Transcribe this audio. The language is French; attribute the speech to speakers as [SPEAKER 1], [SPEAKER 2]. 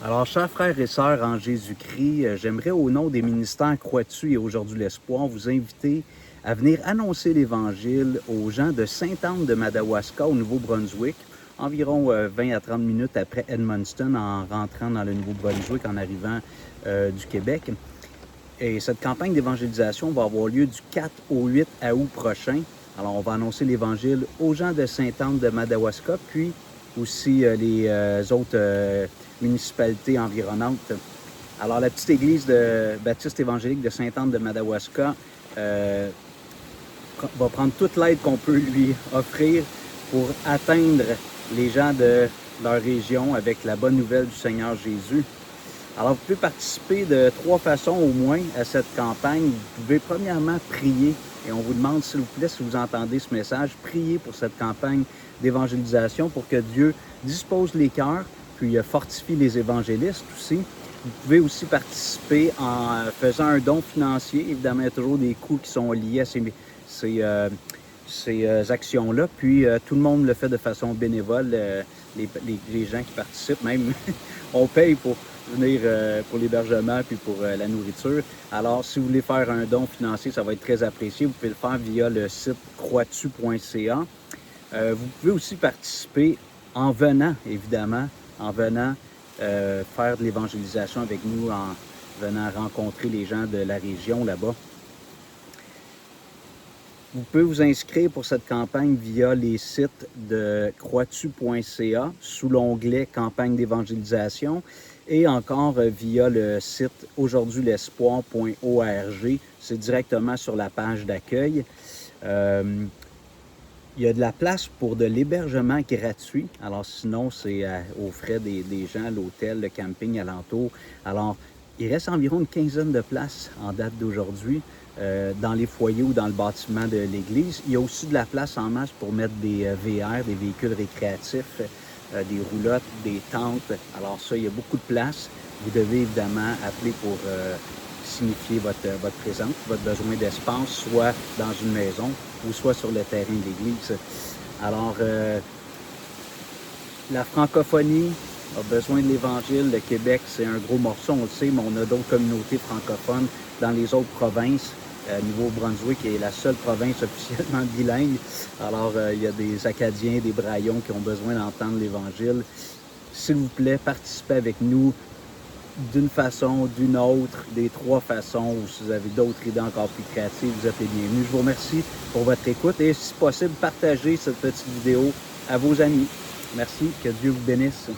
[SPEAKER 1] Alors, chers frères et sœurs en Jésus-Christ, j'aimerais au nom des ministères Croix-Dessus et Aujourd'hui l'Espoir vous inviter à venir annoncer l'Évangile aux gens de Sainte-Anne de Madawaska au Nouveau-Brunswick, environ 20 à 30 minutes après Edmundston en rentrant dans le Nouveau-Brunswick en arrivant du Québec. Et cette campagne d'évangélisation va avoir lieu du 4 au 8 août prochain. Alors, on va annoncer l'Évangile aux gens de Sainte-Anne de Madawaska, puis aussi les autres municipalités environnantes. Alors, la petite église de baptiste évangélique de Sainte-Anne de Madawaska va prendre toute l'aide qu'on peut lui offrir pour atteindre les gens de leur région avec la bonne nouvelle du Seigneur Jésus. Alors, vous pouvez participer de 3 façons au moins à cette campagne. Vous pouvez premièrement prier, et on vous demande, s'il vous plaît, si vous entendez ce message, priez pour cette campagne d'évangélisation pour que Dieu dispose les cœurs, puis fortifie les évangélistes aussi. Vous pouvez aussi participer en faisant un don financier. Évidemment, il y a toujours des coûts qui sont liés à ces actions-là. Puis, tout le monde le fait de façon bénévole, les gens qui participent, même on paye pour venir pour l'hébergement puis pour la nourriture. Alors, si vous voulez faire un don financier, ça va être très apprécié. Vous pouvez le faire via le site croixtu.ca. Vous pouvez aussi participer en venant, évidemment, en venant faire de l'évangélisation avec nous, en venant rencontrer les gens de la région là-bas. Vous pouvez vous inscrire pour cette campagne via les sites de croixtu.ca sous l'onglet campagne d'évangélisation et encore via le site aujourdhuil'espoir.org. C'est directement sur la page d'accueil. Il y a de la place pour de l'hébergement gratuit. Alors sinon, c'est aux frais des gens, l'hôtel, le camping alentour. Alors, il reste environ une quinzaine de places en date d'aujourd'hui dans les foyers ou dans le bâtiment de l'église. Il y a aussi de la place en masse pour mettre des VR, des véhicules récréatifs, des roulottes, des tentes. Alors ça, il y a beaucoup de place. Vous devez évidemment appeler pour signifier votre présence, votre besoin d'espace, soit dans une maison ou soit sur le terrain de l'église. Alors, la francophonie a besoin de l'Évangile. Le Québec, c'est un gros morceau, on le sait, mais on a d'autres communautés francophones dans les autres provinces. Nouveau-Brunswick est la seule province officiellement bilingue. Alors, il y a des Acadiens, des Braillons qui ont besoin d'entendre l'Évangile. S'il vous plaît, participez avec nous d'une façon, d'une autre, des 3 façons, ou si vous avez d'autres idées encore plus créatives, vous êtes les bienvenus. Je vous remercie pour votre écoute et, si possible, partagez cette petite vidéo à vos amis. Merci, que Dieu vous bénisse.